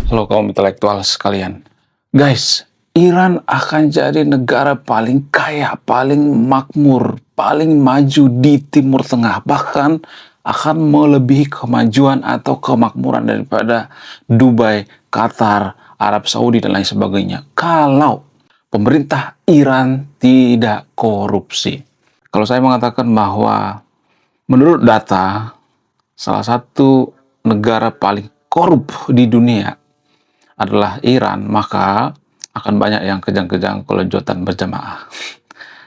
Halo kaum intelektual sekalian. Guys, Iran akan jadi negara paling kaya, paling makmur, paling maju di Timur Tengah. Bahkan akan melebihi kemajuan atau kemakmuran daripada Dubai, Qatar, Arab Saudi, dan lain sebagainya. Kalau pemerintah Iran tidak korupsi. Kalau saya mengatakan bahwa menurut data, salah satu negara paling korup di dunia adalah Iran, maka akan banyak yang kejang-kejang kelanjutan berjamaah.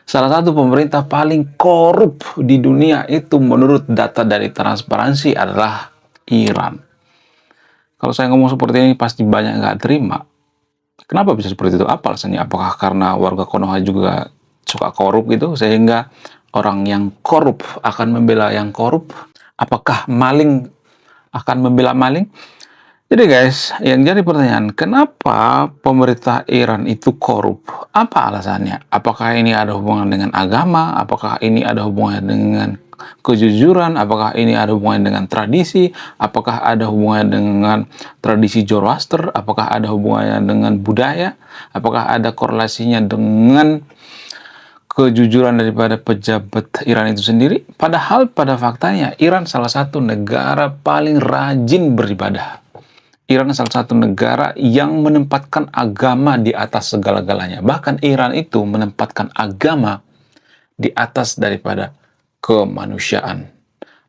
Salah satu pemerintah paling korup di dunia itu menurut data dari Transparansi adalah Iran. Kalau saya ngomong seperti ini pasti banyak nggak terima. Kenapa bisa seperti itu? Apa alasannya? Apakah karena warga Konoha juga suka korup gitu sehingga orang yang korup akan membela yang korup? Apakah maling akan membela maling? Jadi guys, yang jadi pertanyaan, kenapa pemerintah Iran itu korup? Apa alasannya? Apakah ini ada hubungan dengan agama? Apakah ini ada hubungan dengan kejujuran? Apakah ini ada hubungan dengan tradisi? Apakah ada hubungan dengan tradisi Zoroaster? Apakah ada hubungannya dengan budaya? Apakah ada korelasinya dengan kejujuran daripada pejabat Iran itu sendiri? Padahal pada faktanya Iran salah satu negara paling rajin beribadah. Iran salah satu negara yang menempatkan agama di atas segala-galanya. Bahkan Iran itu menempatkan agama di atas daripada kemanusiaan.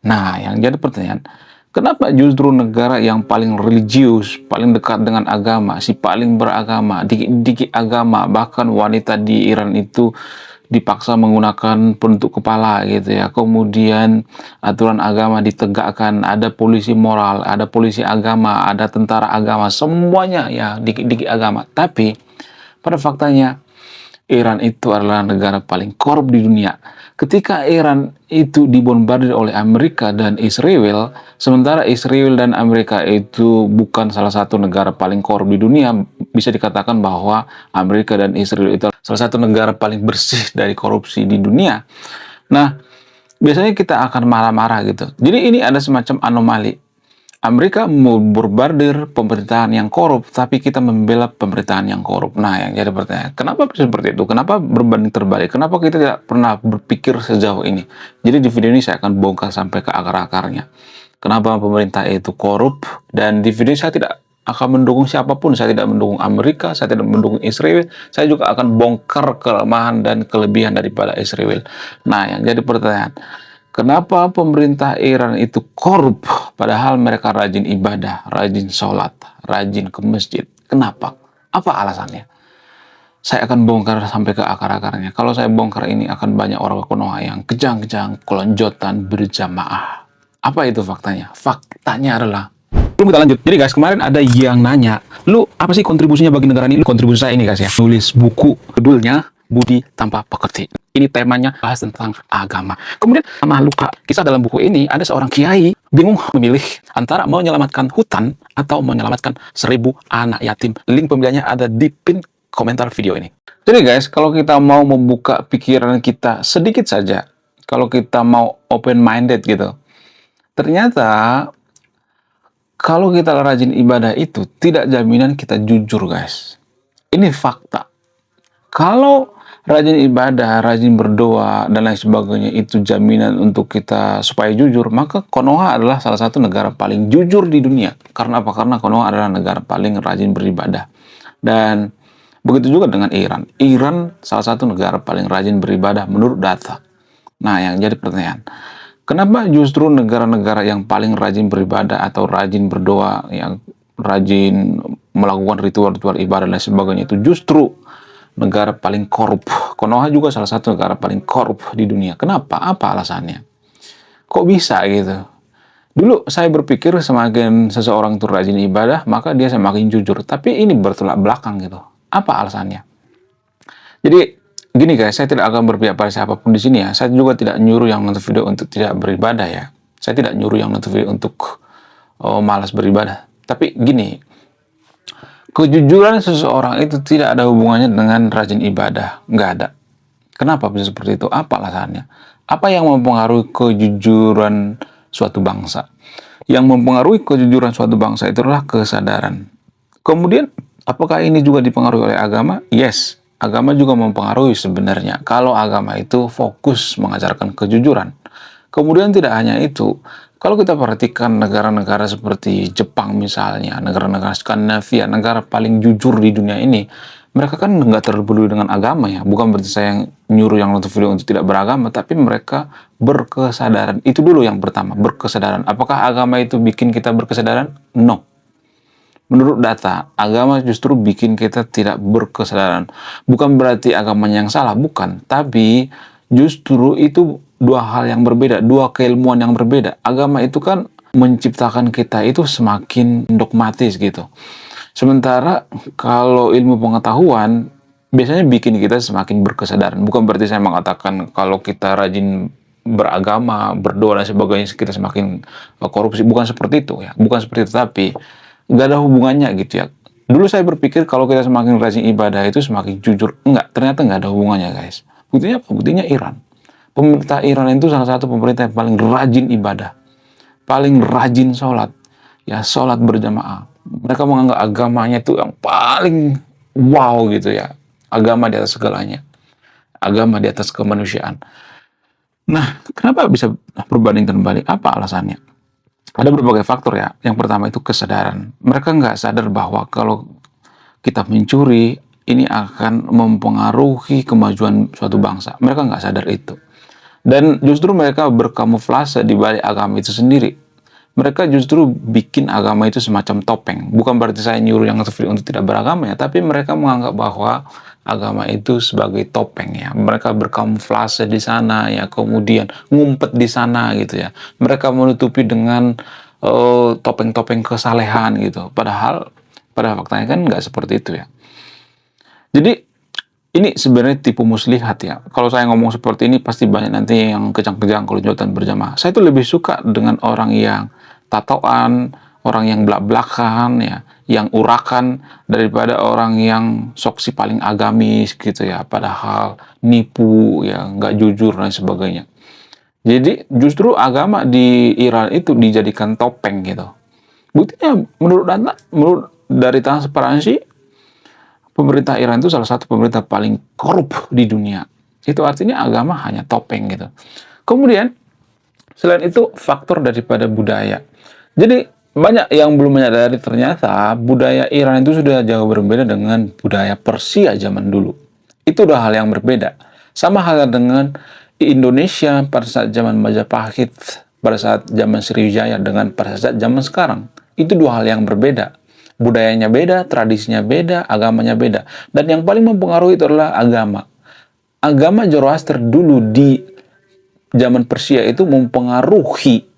Nah, yang jadi pertanyaan, kenapa justru negara yang paling religius, paling dekat dengan agama, si paling beragama, dikit-dikit agama, bahkan wanita di Iran itu dipaksa menggunakan penutup kepala gitu ya. Kemudian aturan agama ditegakkan, ada polisi moral, ada polisi agama, ada tentara agama, semuanya ya dikit-dikit agama. Tapi pada faktanya Iran itu adalah negara paling korup di dunia. Ketika Iran itu dibombardir oleh Amerika dan Israel, sementara Israel dan Amerika itu bukan salah satu negara paling korup di dunia, bisa dikatakan bahwa Amerika dan Israel itu salah satu negara paling bersih dari korupsi di dunia. Nah, biasanya kita akan marah-marah gitu. Jadi ini ada semacam anomali. Amerika memborbardir pemerintahan yang korup, tapi kita membela pemerintahan yang korup. Nah, yang jadi pertanyaan, kenapa bisa seperti itu? Kenapa berbanding terbalik? Kenapa kita tidak pernah berpikir sejauh ini? Jadi di video ini saya akan bongkar sampai ke akar-akarnya. Kenapa pemerintah itu korup? Dan di video ini saya tidak akan mendukung siapapun. Saya tidak mendukung Amerika, saya tidak mendukung Israel. Saya juga akan bongkar kelemahan dan kelebihan daripada Israel. Nah, yang jadi pertanyaan, kenapa pemerintah Iran itu korup padahal mereka rajin ibadah, rajin sholat, rajin ke masjid? Kenapa? Apa alasannya? Saya akan bongkar sampai ke akar-akarnya. Kalau saya bongkar ini akan banyak orang Konoha yang kejang-kejang, kelonjotan, berjamaah. Apa itu faktanya? Faktanya adalah, belum kita lanjut. Jadi guys, kemarin ada yang nanya, lu apa sih kontribusinya bagi negara ini? Kontribusi saya ini guys ya, nulis buku, judulnya Budi Tanpa Pekerti. Ini temanya bahas tentang agama. Kemudian sama luka. Kisah dalam buku ini ada seorang kiai bingung memilih antara menyelamatkan hutan atau menyelamatkan 1000 anak yatim. Link pembeliannya ada di pin komentar video ini. Jadi guys, kalau kita mau membuka pikiran kita sedikit saja, kalau kita mau open minded gitu, ternyata kalau kita rajin ibadah itu tidak jaminan kita jujur guys. Ini fakta. Kalau rajin ibadah, rajin berdoa, dan lain sebagainya itu jaminan untuk kita supaya jujur, maka Konoha adalah salah satu negara paling jujur di dunia. Karena apa? Karena Konoha adalah negara paling rajin beribadah. Dan begitu juga dengan Iran. Iran salah satu negara paling rajin beribadah menurut data. Nah, yang jadi pertanyaan, kenapa justru negara-negara yang paling rajin beribadah atau rajin berdoa, yang rajin melakukan ritual-ritual ibadah dan lain sebagainya itu justru negara paling korup? Konoha juga salah satu negara paling korup di dunia. Kenapa? Apa alasannya? Kok bisa gitu? Dulu saya berpikir semakin seseorang itu rajin ibadah, maka dia semakin jujur. Tapi ini bertolak belakang gitu. Apa alasannya? Jadi gini guys, saya tidak akan berpihak pada siapapun di sini ya. Saya juga tidak nyuruh yang nonton video untuk tidak beribadah ya. Saya tidak nyuruh yang nonton video untuk malas beribadah. Tapi gini, kejujuran seseorang itu tidak ada hubungannya dengan rajin ibadah. Nggak ada. Kenapa bisa seperti itu? Apa alasannya? Apa yang mempengaruhi kejujuran suatu bangsa? Yang mempengaruhi kejujuran suatu bangsa itu adalah kesadaran. Kemudian, apakah ini juga dipengaruhi oleh agama? Yes, agama juga mempengaruhi sebenarnya. Kalau agama itu fokus mengajarkan kejujuran. Kemudian tidak hanya itu, kalau kita perhatikan negara-negara seperti Jepang misalnya, negara-negara Skandinavia, negara paling jujur di dunia ini, mereka kan nggak terlalu peduli dengan agama ya. Bukan berarti saya yang nyuruh yang nonton video untuk tidak beragama, tapi mereka berkesadaran. Itu dulu yang pertama, berkesadaran. Apakah agama itu bikin kita berkesadaran? No. Menurut data, agama justru bikin kita tidak berkesadaran. Bukan berarti agamanya yang salah, bukan. Tapi justru itu dua hal yang berbeda, dua keilmuan yang berbeda. Agama itu kan menciptakan kita itu semakin dogmatis gitu. Sementara kalau ilmu pengetahuan biasanya bikin kita semakin berkesadaran. Bukan berarti saya mengatakan kalau kita rajin beragama, berdoa dan sebagainya kita semakin korupsi. Bukan seperti itu ya. Bukan seperti itu, tapi nggak ada hubungannya gitu ya. Dulu saya berpikir kalau kita semakin rajin ibadah itu semakin jujur. Enggak, ternyata nggak ada hubungannya guys. Buktinya apa? Buktinya Iran. Pemerintah Iran itu salah satu pemerintah yang paling rajin ibadah, paling rajin sholat, ya sholat berjamaah. Mereka menganggap agamanya itu yang paling wow gitu ya. Agama di atas segalanya. Agama di atas kemanusiaan. Nah, kenapa bisa perbandingkan balik? Apa alasannya? Ada berbagai faktor ya. Yang pertama itu kesadaran. Mereka nggak sadar bahwa kalau kita mencuri, ini akan mempengaruhi kemajuan suatu bangsa. Mereka nggak sadar itu. Dan justru mereka berkamuflase di balik agama itu sendiri. Mereka justru bikin agama itu semacam topeng. Bukan berarti saya nyuruh yang untuk tidak beragama ya, tapi mereka menganggap bahwa agama itu sebagai topeng ya. Mereka berkamuflase di sana ya, kemudian ngumpet di sana gitu ya. Mereka menutupi dengan topeng-topeng kesalehan gitu. Padahal pada faktanya kan nggak seperti itu ya. Jadi ini sebenarnya tipu muslihat ya. Kalau saya ngomong seperti ini pasti banyak nanti yang kejang-kejang kalau jawatan berjamaah. Saya tuh lebih suka dengan orang yang tatoan, orang yang belak-belakan ya, yang urakan daripada orang yang soksi paling agamis gitu ya. Padahal nipu ya, nggak jujur dan sebagainya. Jadi justru agama di Iran itu dijadikan topeng gitu. Buktinya menurut data, menurut dari transparansi pemerintah Iran itu salah satu pemerintah paling korup di dunia. Itu artinya agama hanya topeng gitu. Kemudian, selain itu faktor daripada budaya. Jadi, banyak yang belum menyadari ternyata budaya Iran itu sudah jauh berbeda dengan budaya Persia zaman dulu. Itu udah hal yang berbeda. Sama halnya dengan Indonesia pada saat zaman Majapahit, pada saat zaman Sriwijaya dengan pada saat zaman sekarang. Itu dua hal yang berbeda. Budayanya beda, tradisinya beda, agamanya beda. Dan yang paling mempengaruhi itu adalah agama. Agama Zoroaster dulu di zaman Persia itu mempengaruhi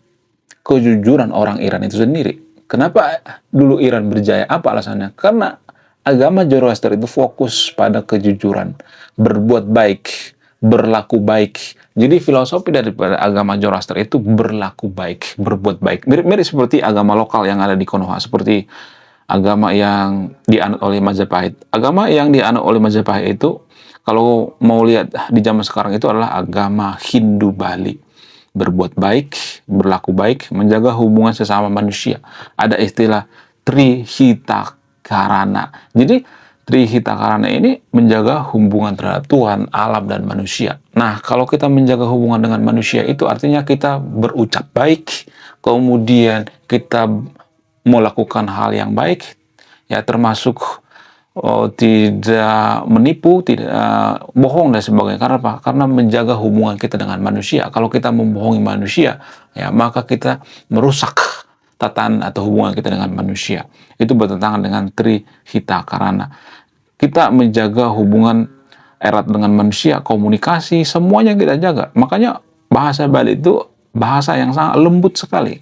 kejujuran orang Iran itu sendiri. Kenapa dulu Iran berjaya? Apa alasannya? Karena agama Zoroaster itu fokus pada kejujuran, berbuat baik, berlaku baik. Jadi filosofi daripada agama Zoroaster itu berlaku baik, berbuat baik. Mirip-mirip seperti agama lokal yang ada di Konoha, seperti agama yang dianut oleh Majapahit. Agama yang dianut oleh Majapahit itu kalau mau lihat di zaman sekarang itu adalah agama Hindu Bali. Berbuat baik, berlaku baik, menjaga hubungan sesama manusia. Ada istilah Trihita Karana. Jadi Trihita Karana ini menjaga hubungan terhadap Tuhan, alam, dan manusia. Nah, kalau kita menjaga hubungan dengan manusia itu artinya kita berucap baik, kemudian kita melakukan hal yang baik, ya termasuk tidak menipu, tidak bohong dan sebagainya. Karena apa? Karena menjaga hubungan kita dengan manusia. Kalau kita membohongi manusia, ya maka kita merusak tatanan atau hubungan kita dengan manusia. Itu bertentangan dengan Trihita Karana. Kita menjaga hubungan erat dengan manusia, komunikasi, semuanya kita jaga. Makanya bahasa Bali itu bahasa yang sangat lembut sekali.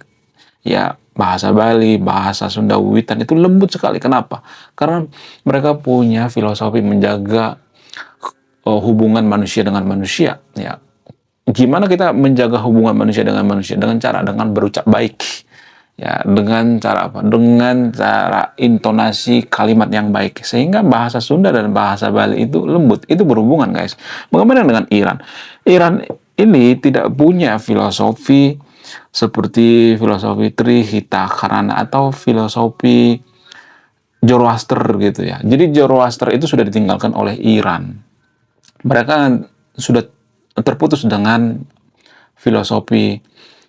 Ya, bahasa Bali, bahasa Sunda Wiwitan itu lembut sekali. Kenapa? Karena mereka punya filosofi menjaga hubungan manusia dengan manusia. Ya, gimana kita menjaga hubungan manusia dengan manusia? Dengan berucap baik. Ya, dengan cara apa? Dengan cara intonasi kalimat yang baik. Sehingga bahasa Sunda dan bahasa Bali itu lembut. Itu berhubungan, guys. Bagaimana dengan Iran? Iran ini tidak punya filosofi seperti filosofi Trihita Karana atau filosofi Zoroaster gitu ya. Jadi Zoroaster itu sudah ditinggalkan oleh Iran. Mereka sudah terputus dengan filosofi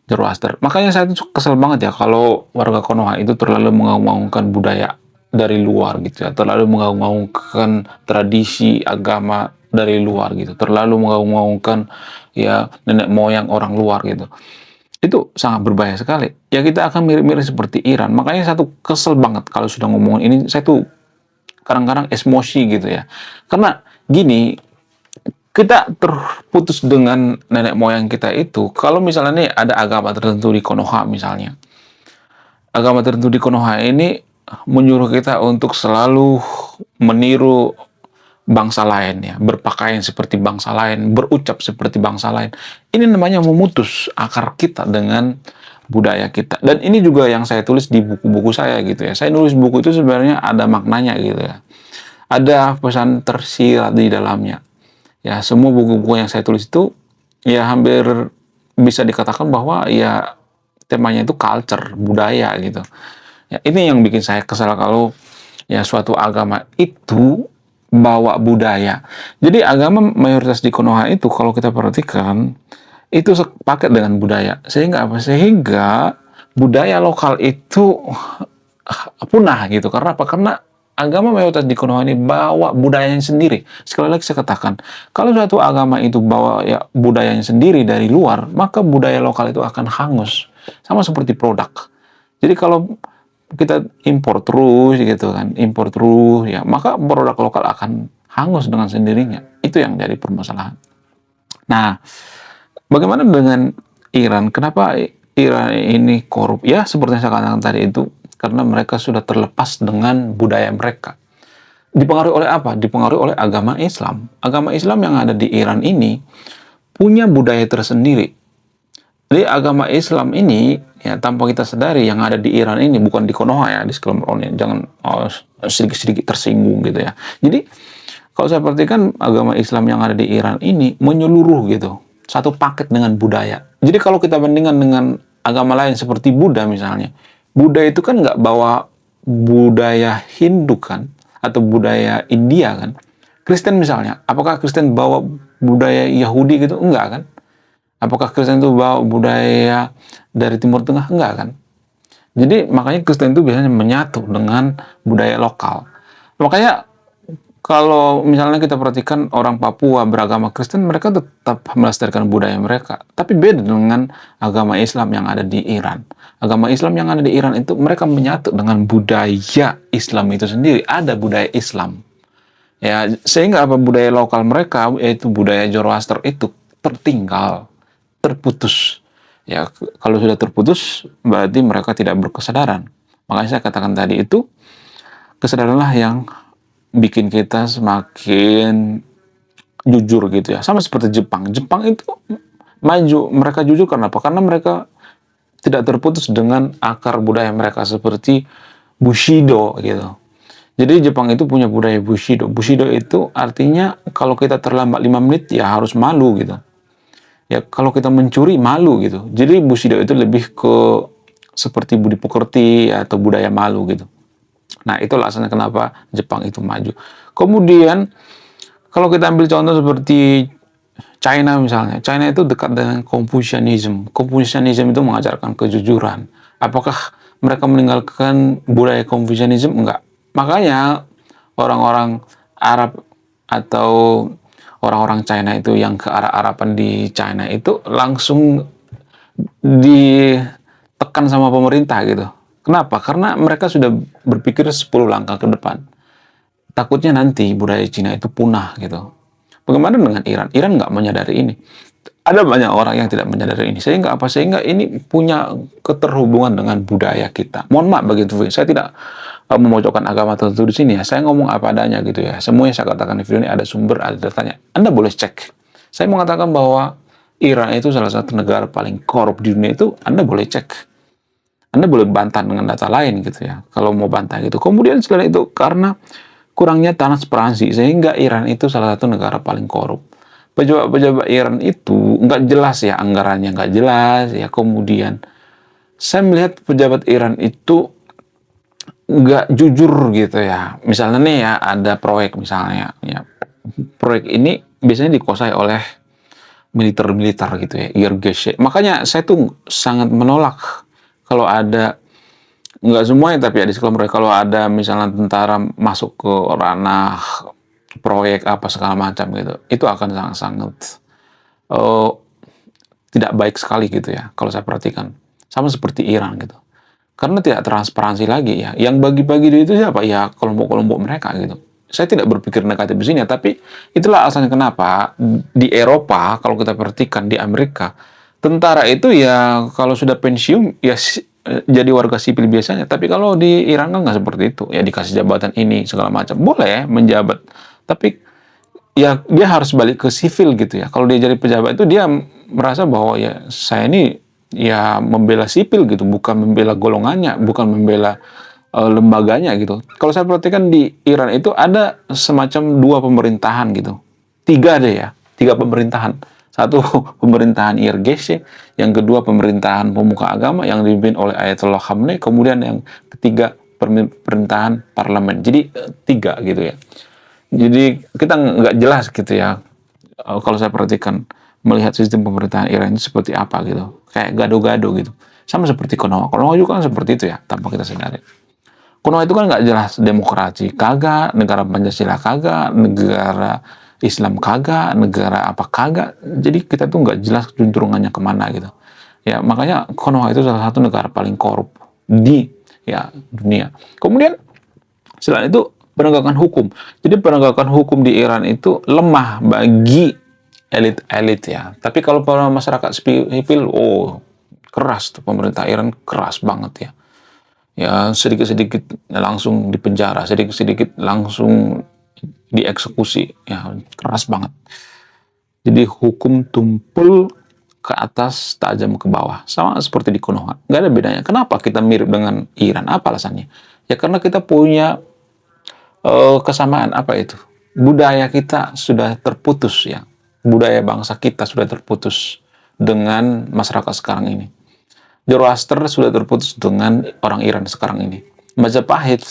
Zoroaster. Makanya saya tuh kesel banget ya kalau warga Konoha itu terlalu mengaung-aungkan budaya dari luar gitu ya, terlalu mengaung-aungkan tradisi agama dari luar gitu, terlalu mengaung-aungkan ya nenek moyang orang luar gitu. Itu sangat berbahaya sekali. Ya kita akan mirip-mirip seperti Iran. Makanya saya tuh kesel banget kalau sudah ngomongin ini, saya tuh kadang-kadang emosi gitu ya. Karena gini, kita terputus dengan nenek moyang kita itu, kalau misalnya nih ada agama tertentu di Konoha misalnya. Agama tertentu di Konoha ini menyuruh kita untuk selalu meniru bangsa lain ya, berpakaian seperti bangsa lain, berucap seperti bangsa lain. Ini namanya memutus akar kita dengan budaya kita. Dan ini juga yang saya tulis di buku-buku saya gitu ya. Saya nulis buku itu sebenarnya ada maknanya gitu ya. Ada pesan tersirat di dalamnya. Ya, semua buku-buku yang saya tulis itu ya hampir bisa dikatakan bahwa ya temanya itu culture, budaya gitu. Ya, ini yang bikin saya kesal kalau ya suatu agama itu bawa budaya. Jadi agama mayoritas di Konoha itu kalau kita perhatikan itu sepaket dengan budaya. Sehingga apa? Sehingga budaya lokal itu punah gitu. Karena apa? Karena agama mayoritas di Konoha ini bawa budayanya sendiri. Sekali lagi saya katakan, kalau suatu agama itu bawa ya budayanya sendiri dari luar, maka budaya lokal itu akan hangus. Sama seperti produk. Jadi kalau kita impor terus gitu kan, impor terus ya, maka produk lokal akan hangus dengan sendirinya. Itu yang jadi permasalahan. Nah, bagaimana dengan Iran? Kenapa Iran ini korup? Ya, seperti yang saya katakan tadi itu, karena mereka sudah terlepas dengan budaya mereka. Dipengaruhi oleh apa? Dipengaruhi oleh agama Islam. Agama Islam yang ada di Iran ini punya budaya tersendiri. Jadi agama Islam ini ya tanpa kita sadari yang ada di Iran ini bukan di Konoha ya, di Skelomron, jangan sedikit-sedikit tersinggung gitu ya. Jadi kalau saya perhatikan agama Islam yang ada di Iran ini menyeluruh gitu, satu paket dengan budaya. Jadi kalau kita bandingkan dengan agama lain seperti Buddha misalnya, Buddha itu kan nggak bawa budaya Hindu kan, atau budaya India kan. Kristen misalnya, apakah Kristen bawa budaya Yahudi gitu? Enggak kan? Apakah Kristen itu bawa budaya dari Timur Tengah? Enggak kan? Jadi makanya Kristen itu biasanya menyatu dengan budaya lokal. Makanya kalau misalnya kita perhatikan orang Papua beragama Kristen, mereka tetap melestarikan budaya mereka. Tapi beda dengan agama Islam yang ada di Iran. Agama Islam yang ada di Iran itu mereka menyatu dengan budaya Islam itu sendiri. Ada budaya Islam. Ya, sehingga apa budaya lokal mereka, yaitu budaya Zoroaster itu tertinggal, terputus. Ya, kalau sudah terputus, berarti mereka tidak berkesadaran. Makanya saya katakan tadi itu, kesadaranlah yang bikin kita semakin jujur gitu ya. Sama seperti Jepang. Jepang itu maju, mereka jujur karena apa? Karena mereka tidak terputus dengan akar budaya mereka seperti Bushido gitu. Jadi Jepang itu punya budaya Bushido. Bushido itu artinya kalau kita terlambat 5 menit ya harus malu gitu. Ya kalau kita mencuri malu gitu. Jadi Bushido itu lebih ke seperti budi pekerti atau budaya malu gitu. Nah, itu alasannya kenapa Jepang itu maju. Kemudian kalau kita ambil contoh seperti China misalnya. China itu dekat dengan Confucianism. Confucianism itu mengajarkan kejujuran. Apakah mereka meninggalkan budaya Confucianism? Enggak. Makanya orang-orang Arab atau orang-orang China itu yang ke arah Arapan di China itu langsung ditekan sama pemerintah gitu. Kenapa? Karena mereka sudah berpikir 10 langkah ke depan. Takutnya nanti budaya Cina itu punah gitu. Bagaimana dengan Iran? Iran nggak menyadari ini. Ada banyak orang yang tidak menyadari ini. Sehingga apa? Sehingga ini punya keterhubungan dengan budaya kita. Mohon maaf begitu. Saya tidak memojokkan agama tertentu di sini ya. Saya ngomong apa adanya gitu ya. Semua yang saya katakan di video ini ada sumber, ada datanya. Anda boleh cek. Saya mengatakan bahwa Iran itu salah satu negara paling korup di dunia itu, Anda boleh cek. Anda boleh bantah dengan data lain gitu ya. Kalau mau bantah gitu. Kemudian selain itu karena kurangnya transparansi sehingga Iran itu salah satu negara paling korup. Pejabat-pejabat Iran itu nggak jelas ya, anggarannya nggak jelas ya. Kemudian saya melihat pejabat Iran itu nggak jujur gitu ya. Misalnya nih ya, ada proyek misalnya, ya. Proyek ini biasanya dikuasai oleh militer-militer gitu ya, IRGC. Makanya saya tuh sangat menolak kalau ada, nggak semuanya tapi ya di sekolah mereka, kalau ada misalnya tentara masuk ke ranah proyek apa segala macam gitu, itu akan sangat-sangat eh, tidak baik sekali gitu ya kalau saya perhatikan. Sama seperti Iran gitu. Karena tidak transparansi lagi ya. Yang bagi-bagi duit itu siapa? Ya kelompok-kelompok mereka gitu. Saya tidak berpikir negatif di sini ya, tapi itulah alasannya kenapa di Eropa, kalau kita perhatikan di Amerika, tentara itu ya kalau sudah pensiun ya jadi warga sipil biasanya. Tapi kalau di Iran kan nggak seperti itu. Ya dikasih jabatan ini segala macam. Boleh ya menjabat. Tapi ya dia harus balik ke sipil gitu ya. Kalau dia jadi pejabat itu dia merasa bahwa ya saya ini ya membela sipil gitu, bukan membela golongannya, bukan membela lembaganya gitu. Kalau saya perhatikan di Iran itu ada semacam dua pemerintahan gitu. Tiga deh ya, tiga pemerintahan. Satu pemerintahan IRGC, yang kedua pemerintahan pemuka agama yang dipimpin oleh Ayatollah Khamenei, kemudian yang ketiga pemerintahan parlemen. Jadi tiga gitu ya. Jadi kita nggak jelas gitu ya. Kalau saya perhatikan melihat sistem pemerintahan Iran itu seperti apa gitu, kayak gado-gado gitu. Sama seperti Konoha. Konoha juga kan seperti itu ya, tanpa kita sadari. Konoha itu kan nggak jelas, demokrasi kagak, negara Pancasila kagak, negara Islam kagak, negara apa kagak. Jadi kita tuh nggak jelas cenderungannya kemana gitu. Ya makanya Konoha itu salah satu negara paling korup di ya dunia. Kemudian selain itu penegakan hukum. Jadi penegakan hukum di Iran itu lemah bagi elit-elit ya. Tapi kalau para masyarakat sipil, oh keras tuh, pemerintah Iran keras banget ya. Ya sedikit-sedikit langsung dipenjara, sedikit-sedikit langsung dieksekusi, ya keras banget. Jadi hukum tumpul ke atas, tajam ke bawah. Sama seperti di Konoha. Nggak ada bedanya. Kenapa kita mirip dengan Iran? Apa alasannya? Ya karena kita punya kesamaan. Apa itu? Budaya kita sudah terputus ya. Budaya bangsa kita sudah terputus dengan masyarakat sekarang ini. Zoroaster sudah terputus dengan orang Iran sekarang ini. Majapahit,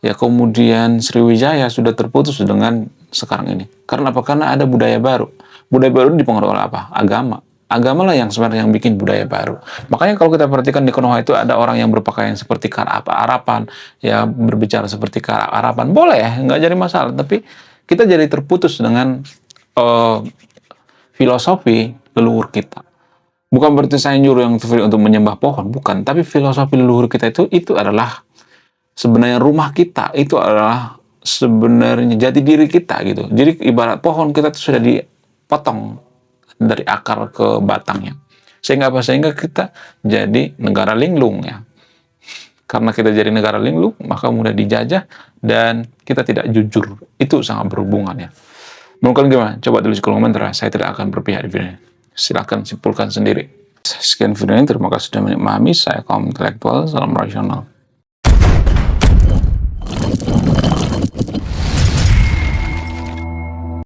ya kemudian Sriwijaya sudah terputus dengan sekarang ini. Karena apa? Karena ada budaya baru. Budaya baru dipengaruhi oleh apa? Agama. Agama lah yang sebenarnya yang bikin budaya baru. Makanya kalau kita perhatikan di Konoha itu ada orang yang berpakaian seperti Arapan, ya berbicara seperti Arapan, boleh ya, nggak jadi masalah. Tapi kita jadi terputus dengan uh, filosofi leluhur kita. Bukan berarti saya nyuruh yang untuk menyembah pohon, bukan. Tapi filosofi leluhur kita itu adalah sebenarnya rumah kita, itu adalah sebenarnya jati diri kita gitu. Jadi ibarat pohon kita itu sudah dipotong dari akar ke batangnya. Sehingga apa? Sehingga kita jadi negara linglung ya. Karena kita jadi negara linglung, maka mudah dijajah dan kita tidak jujur. Itu sangat berhubungan ya. Menurut kalian gimana? Coba tulis di kolom komentar. Saya tidak akan berpihak di video ini. Silahkan simpulkan sendiri. Sekian video ini. Terima kasih sudah menikmati. Saya kaum intelektual. Salam rasional.